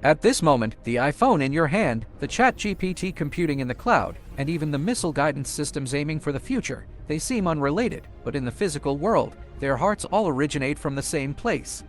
At this moment, the iPhone in your hand, the ChatGPT computing in the cloud, and even the missile guidance systems aiming for the future, they seem unrelated, but in the physical world, their hearts all originate from the same place.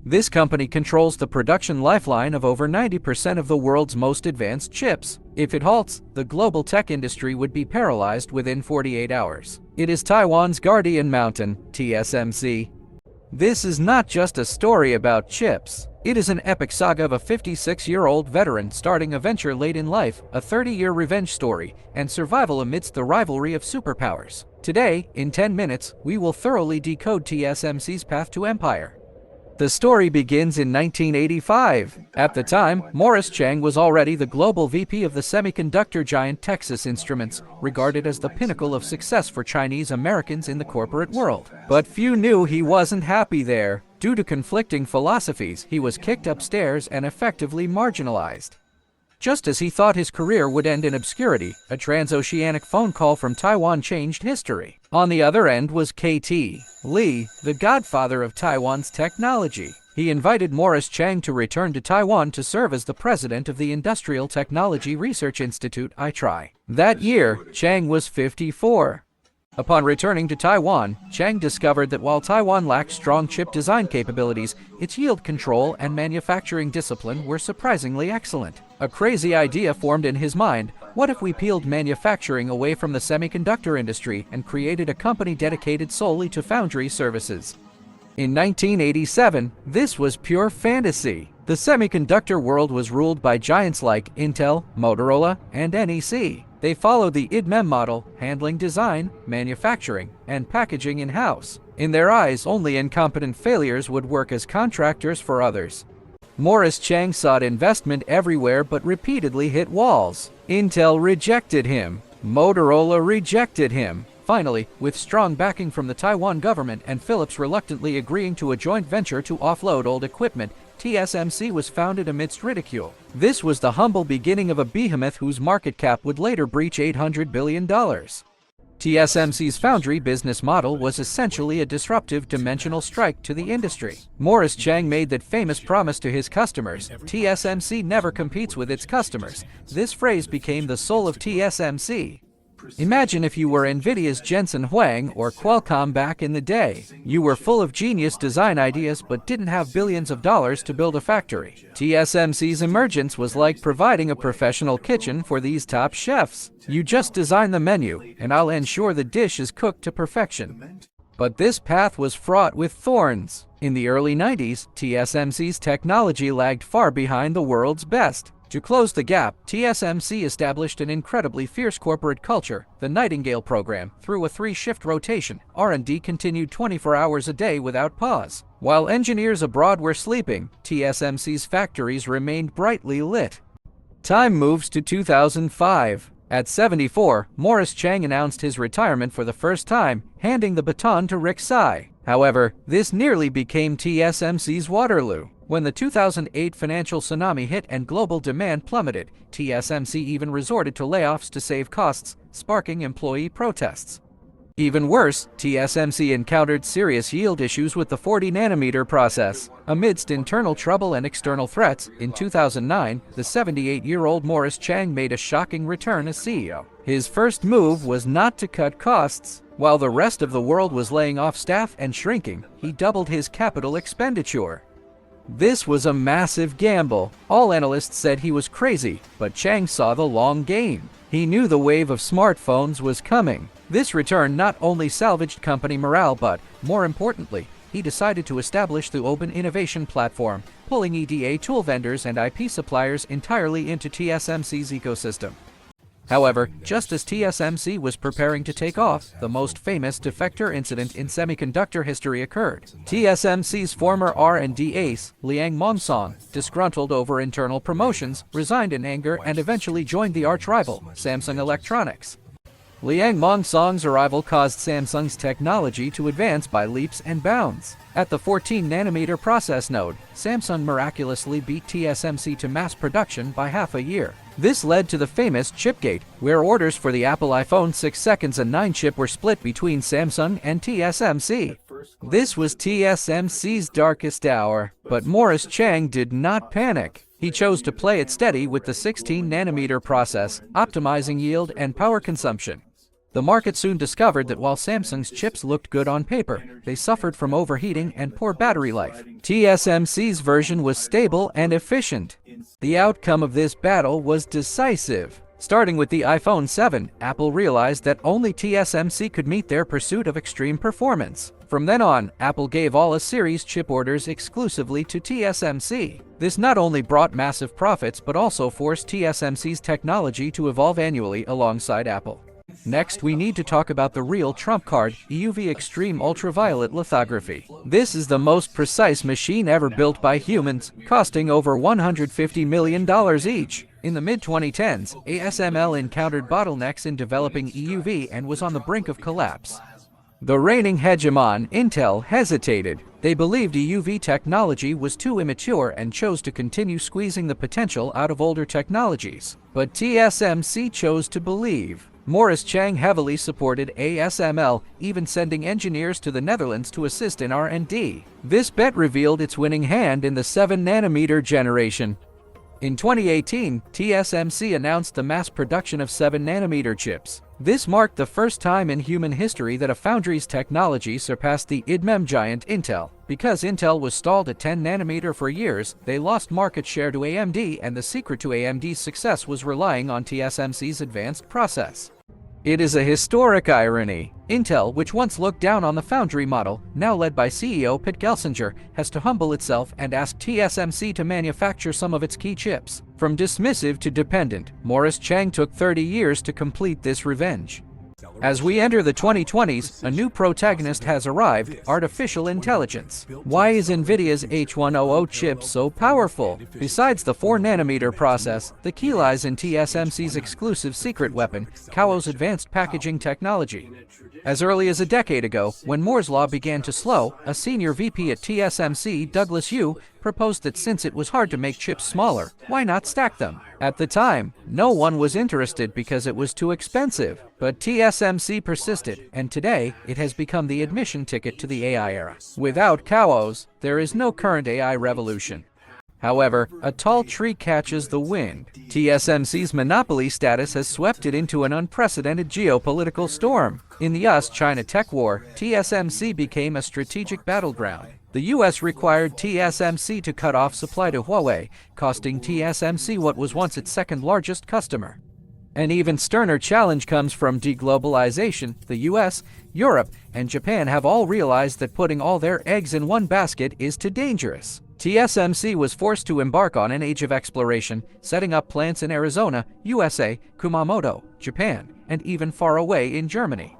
This company controls the production lifeline of over 90% of the world's most advanced chips. If it halts, the global tech industry would be paralyzed within 48 hours. It is Taiwan's guardian mountain, TSMC. This is not just a story about chips. It is an epic saga of a 56-year-old veteran starting a venture late in life, a 30-year revenge story, and survival amidst the rivalry of superpowers. Today, in 10 minutes, we will thoroughly decode TSMC's path to empire. The story begins in 1985. At the time, Morris Chang was already the global VP of the semiconductor giant Texas Instruments, regarded as the pinnacle of success for Chinese Americans in the corporate world. But few knew he wasn't happy there. Due to conflicting philosophies, he was kicked upstairs and effectively marginalized. Just as he thought his career would end in obscurity, a transoceanic phone call from Taiwan changed history. On the other end was KT Lee, the godfather of Taiwan's technology. He invited Morris Chang to return to Taiwan to serve as the president of the Industrial Technology Research Institute, ITRI. That year, Chang was 54. Upon returning to Taiwan, Chang discovered that while Taiwan lacked strong chip design capabilities, its yield control and manufacturing discipline were surprisingly excellent. A crazy idea formed in his mind: what if we peeled manufacturing away from the semiconductor industry and created a company dedicated solely to foundry services? In 1987, this was pure fantasy. The semiconductor world was ruled by giants like Intel, Motorola, and NEC. They followed the IDMEM model, handling design, manufacturing, and packaging in-house. In their eyes, only incompetent failures would work as contractors for others. Morris Chang sought investment everywhere but repeatedly hit walls. Intel rejected him. Motorola rejected him. Finally, with strong backing from the Taiwan government and Philips reluctantly agreeing to a joint venture to offload old equipment, TSMC was founded amidst ridicule. This was the humble beginning of a behemoth whose market cap would later breach $800 billion. TSMC's foundry business model was essentially a disruptive dimensional strike to the industry. Morris Chang made that famous promise to his customers: TSMC never competes with its customers. This phrase became the soul of TSMC. Imagine if you were NVIDIA's Jensen Huang or Qualcomm back in the day. You were full of genius design ideas but didn't have billions of dollars to build a factory. TSMC's emergence was like providing a professional kitchen for these top chefs. You just design the menu, and I'll ensure the dish is cooked to perfection. But this path was fraught with thorns. In the early 90s, TSMC's technology lagged far behind the world's best. To close the gap, TSMC established an incredibly fierce corporate culture, the Nightingale Program. Through a 3-shift rotation, R&D continued 24 hours a day without pause. While engineers abroad were sleeping, TSMC's factories remained brightly lit. Time moves to 2005. At 74, Morris Chang announced his retirement for the first time, handing the baton to Rick Tsai. However, this nearly became TSMC's Waterloo. When the 2008 financial tsunami hit and global demand plummeted, TSMC even resorted to layoffs to save costs, sparking employee protests. Even worse, TSMC encountered serious yield issues with the 40-nanometer process. Amidst internal trouble and external threats, in 2009, the 78-year-old Morris Chang made a shocking return as CEO. His first move was not to cut costs. While the rest of the world was laying off staff and shrinking, he doubled his capital expenditure. This was a massive gamble. All analysts said he was crazy, but Chang saw the long game. He knew the wave of smartphones was coming. This return not only salvaged company morale, but, more importantly, he decided to establish the Open Innovation Platform, pulling EDA tool vendors and IP suppliers entirely into TSMC's ecosystem. However, just as TSMC was preparing to take off, the most famous defector incident in semiconductor history occurred. TSMC's former R&D ace, Liang Mong-song, disgruntled over internal promotions, resigned in anger and eventually joined the arch-rival, Samsung Electronics. Liang Mong-song's arrival caused Samsung's technology to advance by leaps and bounds. At the 14-nanometer process node, Samsung miraculously beat TSMC to mass production by half a year. This led to the famous Chipgate, where orders for the Apple iPhone 6 seconds and 9 chip were split between Samsung and TSMC. This was TSMC's darkest hour, but Morris Chang did not panic. He chose to play it steady with the 16-nanometer process, optimizing yield and power consumption. The market soon discovered that while Samsung's chips looked good on paper, they suffered from overheating and poor battery life. TSMC's version was stable and efficient. The outcome of this battle was decisive. Starting with the iPhone 7, Apple realized that only TSMC could meet their pursuit of extreme performance. From then on, Apple gave all A-series chip orders exclusively to TSMC. This not only brought massive profits but also forced TSMC's technology to evolve annually alongside Apple. Next, we need to talk about the real trump card, EUV extreme ultraviolet lithography. This is the most precise machine ever built by humans, costing over $150 million each. In the mid-2010s, ASML encountered bottlenecks in developing EUV and was on the brink of collapse. The reigning hegemon, Intel, hesitated. They believed EUV technology was too immature and chose to continue squeezing the potential out of older technologies. But TSMC chose to believe. Morris Chang heavily supported ASML, even sending engineers to the Netherlands to assist in R&D. This bet revealed its winning hand in the 7-nanometer generation. In 2018, TSMC announced the mass production of 7-nanometer chips. This marked the first time in human history that a foundry's technology surpassed the IDM giant Intel. Because Intel was stalled at 10-nanometer for years, they lost market share to AMD, and the secret to AMD's success was relying on TSMC's advanced process. It is a historic irony. Intel, which once looked down on the foundry model, now led by CEO Pat Gelsinger, has to humble itself and ask TSMC to manufacture some of its key chips. From dismissive to dependent, Morris Chang took 30 years to complete this revenge. As we enter the 2020s, a new protagonist has arrived: artificial intelligence. Why is NVIDIA's H100 chip so powerful? Besides the 4-nanometer process, the key lies in TSMC's exclusive secret weapon, CoWoS advanced packaging technology. As early as a decade ago, when Moore's Law began to slow, a senior VP at TSMC, Douglas Yu, proposed that since it was hard to make chips smaller, why not stack them? At the time, no one was interested because it was too expensive. But TSMC persisted, and today, it has become the admission ticket to the AI era. Without CoWoS, there is no current AI revolution. However, a tall tree catches the wind. TSMC's monopoly status has swept it into an unprecedented geopolitical storm. In the US-China tech war, TSMC became a strategic battleground. The US required TSMC to cut off supply to Huawei, costing TSMC what was once its second-largest customer. An even sterner challenge comes from deglobalization. The US, Europe, and Japan have all realized that putting all their eggs in one basket is too dangerous. TSMC was forced to embark on an age of exploration, setting up plants in Arizona, USA, Kumamoto, Japan, and even far away in Germany.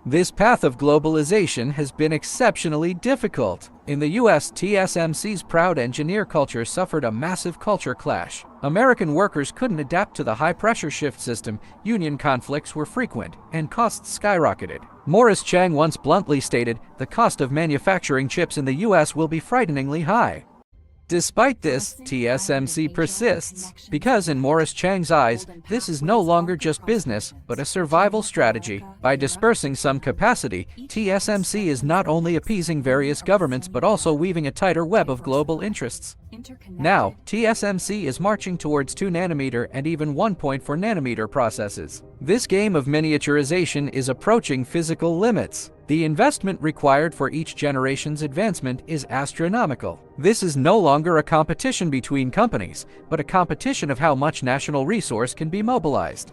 This path of globalization has been exceptionally difficult. In the US, TSMC's proud engineer culture suffered a massive culture clash. American workers couldn't adapt to the high-pressure shift system, union conflicts were frequent, and costs skyrocketed. Morris Chang once bluntly stated, "The cost of manufacturing chips in the US will be frighteningly high." Despite this, TSMC persists, because in Morris Chang's eyes, this is no longer just business, but a survival strategy. By dispersing some capacity, TSMC is not only appeasing various governments but also weaving a tighter web of global interests. Now, TSMC is marching towards 2-nanometer and even 1.4-nanometer processes. This game of miniaturization is approaching physical limits. The investment required for each generation's advancement is astronomical. This is no longer a competition between companies, but a competition of how much national resource can be mobilized.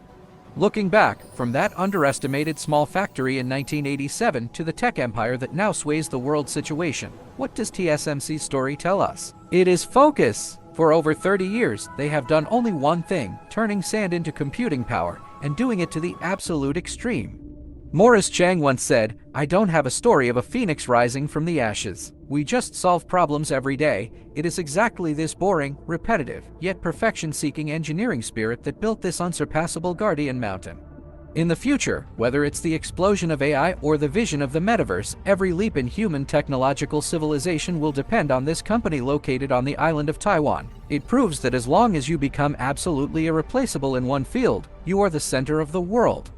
Looking back, from that underestimated small factory in 1987 to the tech empire that now sways the world situation, what does TSMC's story tell us? It is focus. For over 30 years, they have done only one thing: turning sand into computing power, and doing it to the absolute extreme. Morris Chang once said, "I don't have a story of a phoenix rising from the ashes. We just solve problems every day." It is exactly this boring, repetitive, yet perfection-seeking engineering spirit that built this unsurpassable guardian mountain. In the future, whether it's the explosion of AI or the vision of the metaverse, every leap in human technological civilization will depend on this company located on the island of Taiwan. It proves that as long as you become absolutely irreplaceable in one field, you are the center of the world.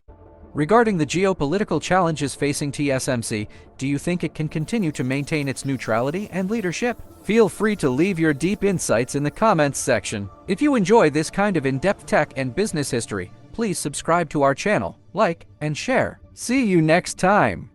Regarding the geopolitical challenges facing TSMC, do you think it can continue to maintain its neutrality and leadership? Feel free to leave your deep insights in the comments section. If you enjoy this kind of in-depth tech and business history, please subscribe to our channel, like, and share. See you next time!